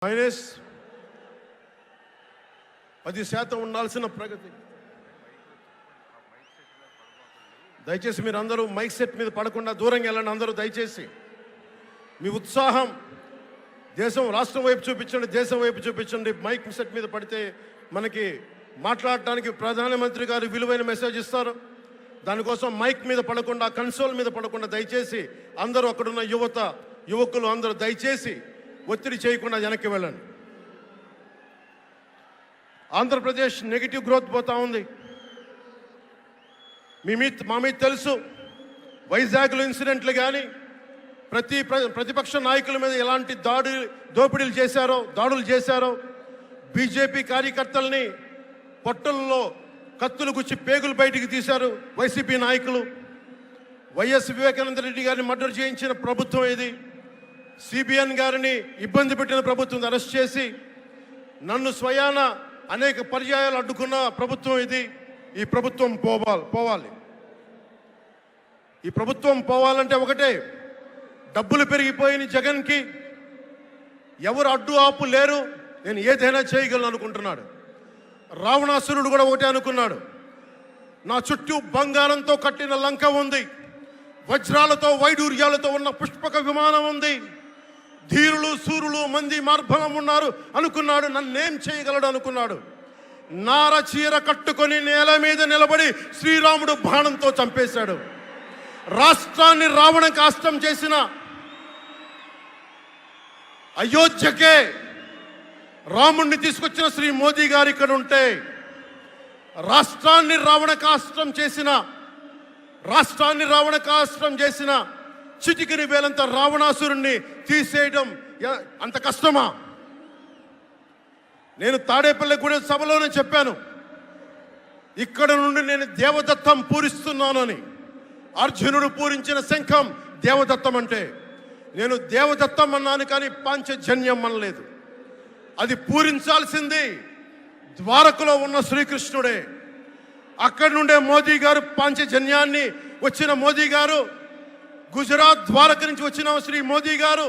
Minus 10% ఉండాల్సిన ప్రగతి. దయచేసి మీరు అందరూ మైక్ సెట్ మీద పడకుండా దూరంగా వెళ్ళండి. అందరూ దయచేసి మీ ఉత్సాహం దేశం రాష్ట్రం వైపు చూపించండి, దేశం వైపు చూపించండి. మైక్ సెట్ మీద పడితే మనకి మాట్లాడటానికి ప్రధానమంత్రి గారు విలువైన మెసేజ్ ఇస్తారు. దానికోసం మైక్ మీద పడకుండా, కన్సోల్ మీద పడకుండా దయచేసి అందరూ అక్కడున్న యువకులు అందరూ దయచేసి ఒత్తిడి చేయకుండా వెనక్కి వెళ్ళండి. ఆంధ్రప్రదేశ్ నెగిటివ్ గ్రోత్ పోతా ఉంది. మా మీద తెలుసు, వైజాగ్లో ఇన్సిడెంట్లు కానీ ప్రతిపక్ష నాయకుల మీద ఎలాంటి దాడులు చేశారో, బీజేపీ కార్యకర్తల్ని పొట్టల్లో కత్తులు గుచ్చి పేగులు బయటికి తీశారు వైసీపీ నాయకులు. వైఎస్ వివేకానంద రెడ్డి గారిని మర్డర్ చేయించిన ప్రభుత్వం ఇది. సిబిఎన్ గారిని ఇబ్బంది పెట్టిన ప్రభుత్వం అరెస్ట్ చేసి నన్ను స్వయాన అనేక పర్యాయాలు అడ్డుకున్న ప్రభుత్వం ఇది. ఈ ప్రభుత్వం పోవాలి. ఈ ప్రభుత్వం పోవాలంటే ఒకటే, డబ్బులు పెరిగిపోయిన జగన్కి ఎవరు అడ్డు ఆపు లేరు, నేను ఏదైనా చేయగలను అనుకుంటున్నాడు. రావణాసురుడు కూడా ఒకటే అనుకున్నాడు, నా చుట్టూ బంగారంతో కట్టిన లంక ఉంది, వజ్రాలతో వైడూర్యాలతో ఉన్న పుష్పక విమానం ఉంది, ధీరులు సూరులు మంది మార్బలం ఉన్నారు అనుకున్నాడు. నన్నేం చేయగలడు అనుకున్నాడు. నార చీర కట్టుకొని నేల మీద నిలబడి శ్రీరాముడు బాణంతో చంపేశాడు. రాష్ట్రాన్ని రావణ కాష్టం చేసిన అయోధ్యకే రాముణ్ణి తీసుకొచ్చిన శ్రీ మోదీ గారు ఇక్కడ ఉంటే, రాష్ట్రాన్ని రావణ కాష్టం చేసిన చిటికిని వేలంత రావణాసురుణ్ణి తీసేయడం అంత కష్టమా? నేను తాడేపల్లిగూడెం సభలోనే చెప్పాను, ఇక్కడ నుండి నేను దేవదత్తం పూరిస్తున్నానని. అర్జునుడు పూరించిన శంఖం దేవదత్తం అంటే, నేను దేవదత్తం అన్నాను కానీ పాంచజన్యం అనలేదు. అది పూరించాల్సింది ద్వారకలో ఉన్న శ్రీకృష్ణుడే. అక్కడి నుండే మోదీ గారు పాంచజన్యాన్ని వచ్చిన మోదీ గారు, గుజరాత్ ద్వారక నుంచి వచ్చిన శ్రీ మోదీ గారు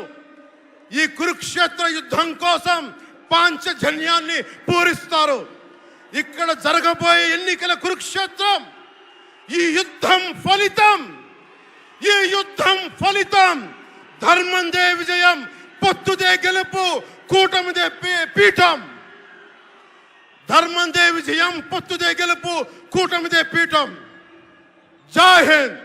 ఈ కురుక్షేత్ర యుద్ధం కోసం పాంచజన్యాన్ని పూరిస్తారు. ఇక్కడ జరగబోయే ఎన్నికల కురుక్షేత్రం, ఈ యుద్ధం ఫలితం ధర్మందే విజయం, పొత్తుదే గెలుపు, కూటమిదే పీఠం. ధర్మందే విజయం, పొత్తుదే గెలుపు, కూటమిదే పీఠం. జై హింద్.